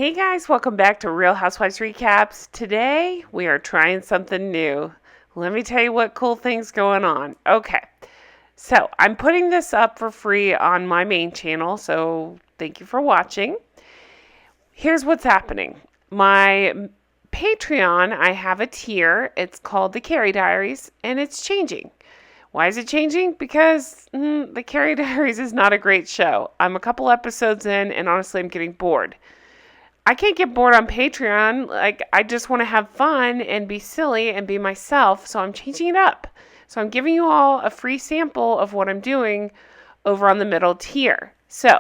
Hey guys, welcome back to Real Housewives Recaps. Today we are trying something new. Let me tell you what cool things going on. Okay, so I'm putting this up for free on my main channel, so thank you for watching. Here's what's happening. My Patreon, I have a tier. It's called the Carrie Diaries, and it's changing. Why is it changing? Because the Carrie Diaries is not a great show. I'm a couple episodes in, and honestly, I'm getting bored. I can't get bored on Patreon. Like, I just want to have fun and be silly and be myself, so I'm changing it up. So I'm giving you all a free sample of what I'm doing over on the middle tier. So,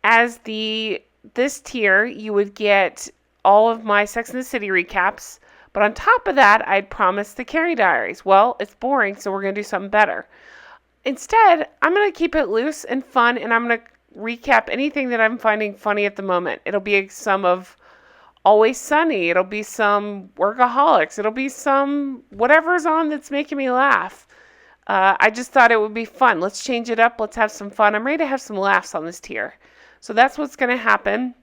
as this tier, you would get all of my Sex and the City recaps, but on top of that, I'd promised the Carrie Diaries. Well, it's boring, so we're going to do something better. Instead, I'm going to keep it loose and fun, and I'm going to recap anything that I'm finding funny at the moment. It'll be some of Always Sunny. It'll be some Workaholics. It'll be some whatever's on that's making me laugh. I just thought it would be fun. Let's change it up. Let's have some fun. I'm ready to have some laughs on this tier. So that's what's going to happen.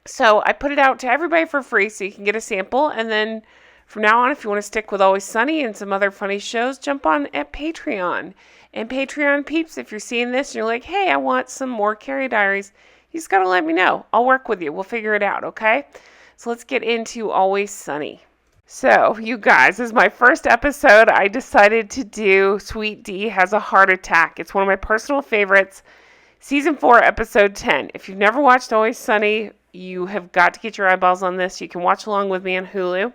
So I put it out to everybody for free so you can get a sample. And then from now on, if you want to stick with Always Sunny and some other funny shows, jump on at Patreon. And Patreon peeps, if you're seeing this and you're like, hey, I want some more Carrie Diaries, you just got to let me know. I'll work with you. We'll figure it out, okay? So let's get into Always Sunny. So, you guys, this is my first episode. I decided to do Sweet D Has a Heart Attack. It's one of my personal favorites. Season 4, Episode 10. If you've never watched Always Sunny, you have got to get your eyeballs on this. You can watch along with me on Hulu.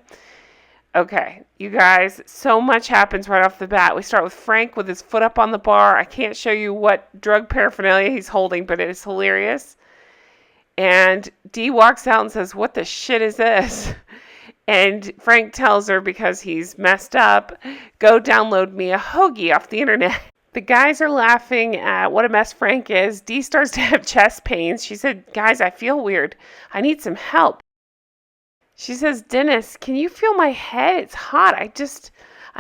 Okay, you guys, so much happens right off the bat. We start with Frank with his foot up on the bar. I can't show you what drug paraphernalia he's holding, but it is hilarious. And Dee walks out and says, what the shit is this? And Frank tells her, because he's messed up, go download me a hoagie off the internet. The guys are laughing at what a mess Frank is. Dee starts to have chest pains. She said, guys, I feel weird. I need some help. She says, Dennis, can you feel my head? It's hot. I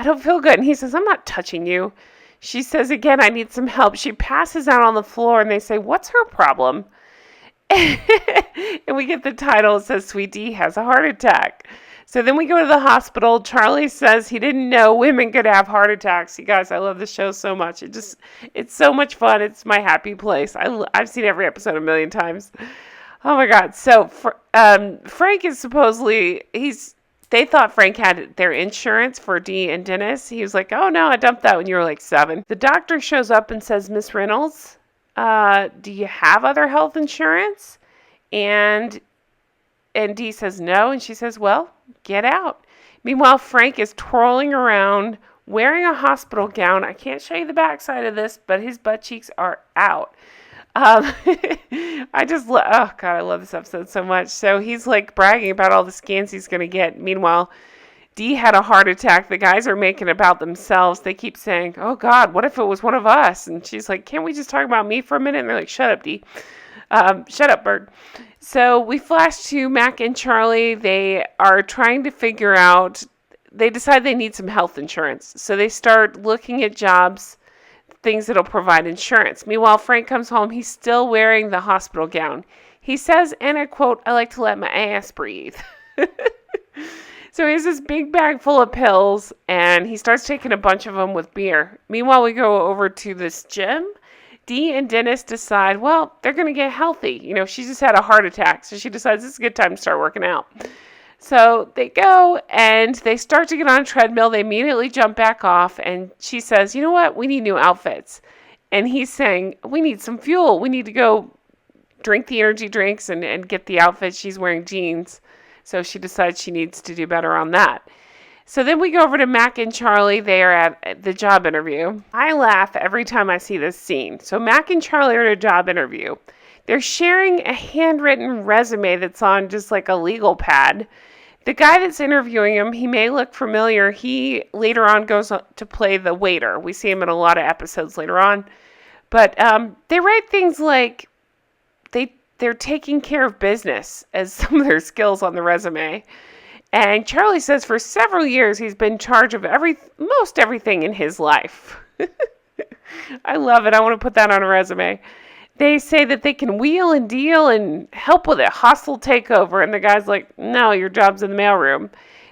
don't feel good. And he says, I'm not touching you. She says, again, I need some help. She passes out on the floor and they say, what's her problem? And we get the title. It says, Sweet D Has a Heart Attack. So then we go to the hospital. Charlie says he didn't know women could have heart attacks. You guys, I love this show so much. It's so much fun. It's my happy place. I've seen every episode a million times. Oh my God. So Frank is supposedly, they thought Frank had their insurance for Dee and Dennis. He was like, oh no, I dumped that when you were like 7. The doctor shows up and says, Miss Reynolds, do you have other health insurance? And Dee says no. And she says, well, get out. Meanwhile, Frank is twirling around wearing a hospital gown. I can't show you the backside of this, but his butt cheeks are out. Oh God, I love this episode so much. So he's like bragging about all the scans he's going to get. Meanwhile, Dee had a heart attack. The guys are making it about themselves. They keep saying, oh God, what if it was one of us? And she's like, can't we just talk about me for a minute? And they're like, shut up, Dee. Shut up, bird. So we flash to Mac and Charlie. They are trying to figure out, they decide they need some health insurance. So they start looking at jobs, things that'll provide insurance. Meanwhile, Frank comes home. He's still wearing the hospital gown. He says, and I quote, I like to let my ass breathe. So he has this big bag full of pills, and he starts taking a bunch of them with beer. Meanwhile, we go over to this gym. Dee and Dennis decide, well, they're going to get healthy. You know, she just had a heart attack, so she decides it's a good time to start working out. So they go and they start to get on a treadmill. They immediately jump back off. And she says, you know what? We need new outfits. And he's saying, we need some fuel. We need to go drink the energy drinks and get the outfit. She's wearing jeans. So she decides she needs to do better on that. So then we go over to Mac and Charlie. They are at the job interview. I laugh every time I see this scene. So Mac and Charlie are at a job interview. They're sharing a handwritten resume that's on just like a legal pad. The guy that's interviewing him, he may look familiar. He later on goes to play the waiter. We see him in a lot of episodes later on. But they write things like they're taking care of business as some of their skills on the resume. And Charlie says for several years he's been in charge of most everything in his life. I love it. I want to put that on a resume. they say that they can wheel and deal and help with a hostile takeover. And the guy's like, no, your job's in the mailroom.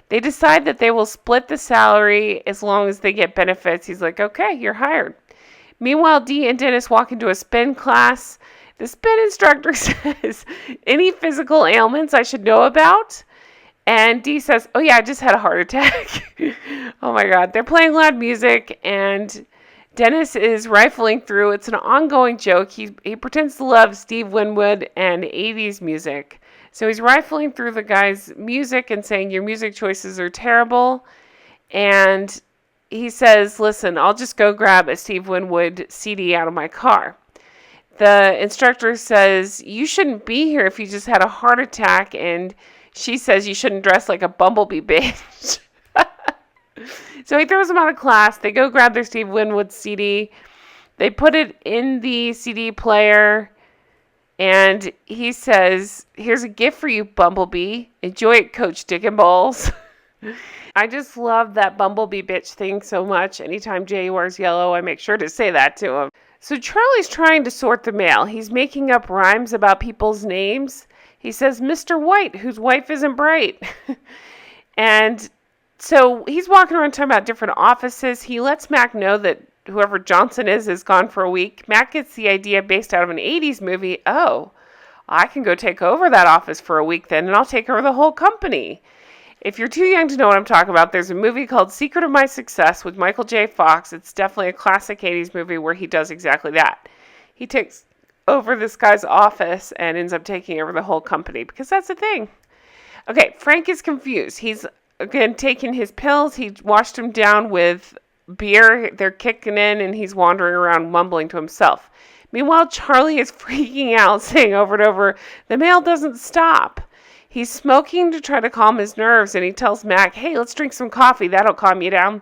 They decide that they will split the salary as long as they get benefits. He's like, okay, you're hired. Meanwhile, Dee and Dennis walk into a spin class. The spin instructor says, any physical ailments I should know about? And Dee says, oh yeah, I just had a heart attack. Oh my God. They're playing loud music and Dennis is rifling through. It's an ongoing joke. He pretends to love Steve Winwood and 80s music. So he's rifling through the guy's music and saying, your music choices are terrible. And he says, listen, I'll just go grab a Steve Winwood CD out of my car. The instructor says, you shouldn't be here if you just had a heart attack. And she says, you shouldn't dress like a bumblebee bitch. So he throws them out of class. They go grab their Steve Winwood CD. They put it in the CD player. And he says, here's a gift for you, Bumblebee. Enjoy it, Coach Dick and Balls. I just love that Bumblebee bitch thing so much. Anytime Jay wears yellow, I make sure to say that to him. So Charlie's trying to sort the mail. He's making up rhymes about people's names. He says, Mr. White, whose wife isn't bright. And so he's walking around talking about different offices. He lets Mac know that whoever Johnson is gone for a week. Mac gets the idea based out of an 80s movie. Oh, I can go take over that office for a week then, and I'll take over the whole company. If you're too young to know what I'm talking about, there's a movie called Secret of My Success with Michael J. Fox. It's definitely a classic 80s movie where he does exactly that. He takes over this guy's office and ends up taking over the whole company because that's the thing. Okay, Frank is confused. He's, again, taking his pills. He washed them down with beer. They're kicking in and he's wandering around mumbling to himself. Meanwhile, Charlie is freaking out, saying over and over, the mail doesn't stop. He's smoking to try to calm his nerves, and he tells Mac, hey, let's drink some coffee. That'll calm you down.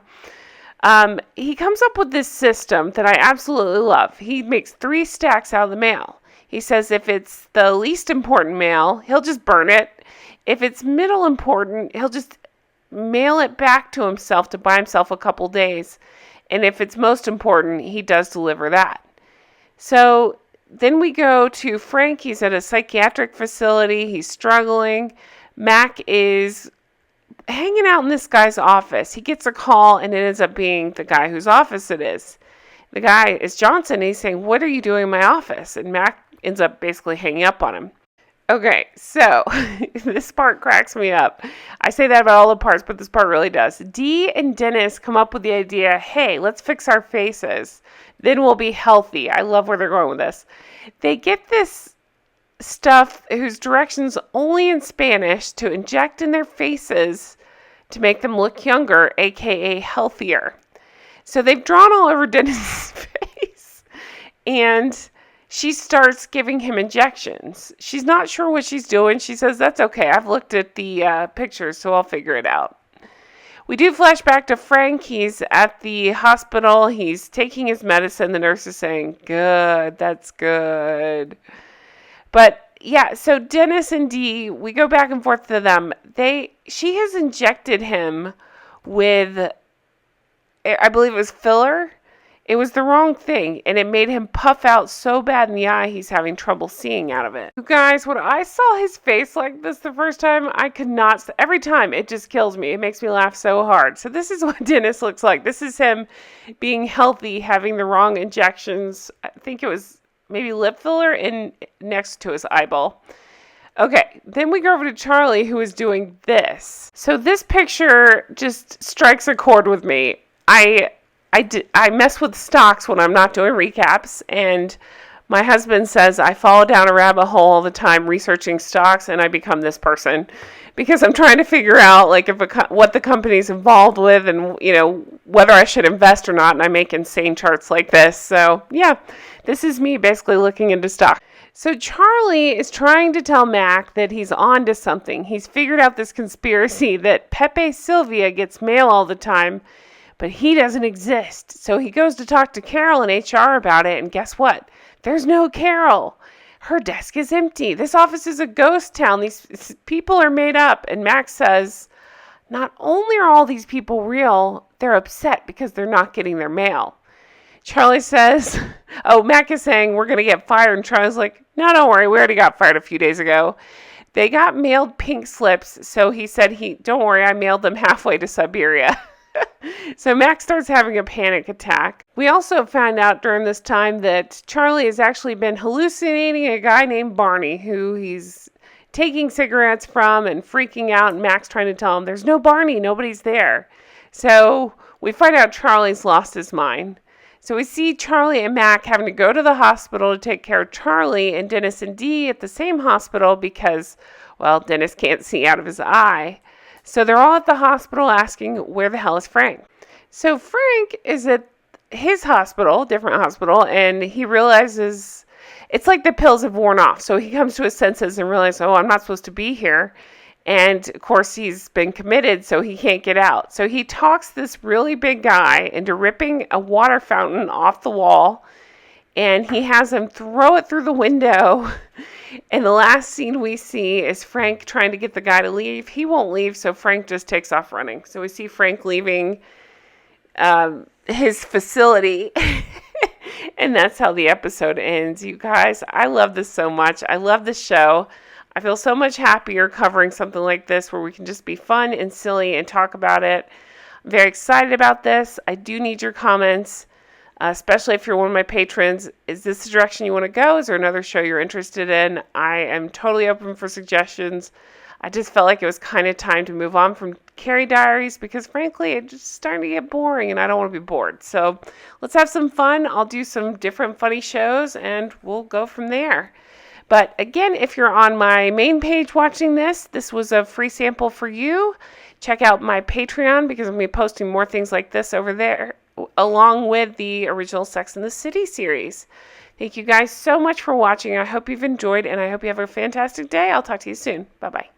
He comes up with this system that I absolutely love. He makes 3 stacks out of the mail. He says if it's the least important mail, he'll just burn it. If it's middle important, he'll just mail it back to himself to buy himself a couple days. And if it's most important, he does deliver that. So then we go to Frank. He's at a psychiatric facility. He's struggling. Mac is hanging out in this guy's office. He gets a call, and it ends up being the guy whose office it is. The guy is Johnson, and he's saying, what are you doing in my office? And Mac ends up basically hanging up on him. Okay, so this part cracks me up. I say that about all the parts, but this part really does. Dee and Dennis come up with the idea, hey, let's fix our faces. Then we'll be healthy. I love where they're going with this. They get this stuff whose directions only in Spanish to inject in their faces to make them look younger, aka healthier. So they've drawn all over Dennis' face. And she starts giving him injections. She's not sure what she's doing. She says, that's okay. I've looked at the pictures, so I'll figure it out. We do flash back to Frank. He's at the hospital. He's taking his medicine. The nurse is saying, good, that's good. But yeah, so Dennis and Dee, we go back and forth to them. She has injected him with, I believe it was filler. It was the wrong thing, and it made him puff out so bad in the eye, he's having trouble seeing out of it. You guys, when I saw his face like this the first time, I could not, every time it just kills me. It makes me laugh so hard. So this is what Dennis looks like. This is him being healthy, having the wrong injections. I think it was maybe lip filler in next to his eyeball. Okay, then we go over to Charlie, who is doing this. So this picture just strikes a chord with me. I mess with stocks when I'm not doing recaps, and my husband says I fall down a rabbit hole all the time researching stocks, and I become this person because I'm trying to figure out like what the company's involved with, and whether I should invest or not. And I make insane charts like this. So yeah, this is me basically looking into stock. So Charlie is trying to tell Mac that he's on to something. He's figured out this conspiracy that Pepe Sylvia gets mail all the time, but he doesn't exist. So he goes to talk to Carol in HR about it, and guess what? There's no Carol. Her desk is empty. This office is a ghost town. These people are made up. And Max says, not only are all these people real, they're upset because they're not getting their mail. Charlie says, oh, Mac is saying we're going to get fired. And Charlie's like, no, don't worry. We already got fired a few days ago. They got mailed pink slips. So he said, don't worry, I mailed them halfway to Siberia. So Mac starts having a panic attack. We also found out during this time that Charlie has actually been hallucinating a guy named Barney who he's taking cigarettes from and freaking out. And Mac's trying to tell him, there's no Barney, nobody's there. So we find out Charlie's lost his mind. So we see Charlie and Mac having to go to the hospital to take care of Charlie, and Dennis and Dee at the same hospital because, well, Dennis can't see out of his eye. So they're all at the hospital asking, where the hell is Frank? So Frank is at his hospital, different hospital, and he realizes it's like the pills have worn off. So he comes to his senses and realizes, oh, I'm not supposed to be here. And, of course, he's been committed, so he can't get out. So he talks this really big guy into ripping a water fountain off the wall, and he has him throw it through the window. And the last scene we see is Frank trying to get the guy to leave. He won't leave, so Frank just takes off running. So we see Frank leaving his facility. And that's how the episode ends. You guys, I love this so much. I love the show. I feel so much happier covering something like this where we can just be fun and silly and talk about it. I'm very excited about this. I do need your comments, especially if you're one of my patrons. Is this the direction you want to go? Is there another show you're interested in? I am totally open for suggestions. I just felt like it was kind of time to move on from Carrie Diaries because, frankly, it's just starting to get boring and I don't want to be bored. So let's have some fun. I'll do some different funny shows and we'll go from there. But again, if you're on my main page watching this, this was a free sample for you. Check out my Patreon because I'm going to be posting more things like this over there, along with the original Sex and the City series. Thank you guys so much for watching. I hope you've enjoyed, and I hope you have a fantastic day. I'll talk to you soon. Bye-bye.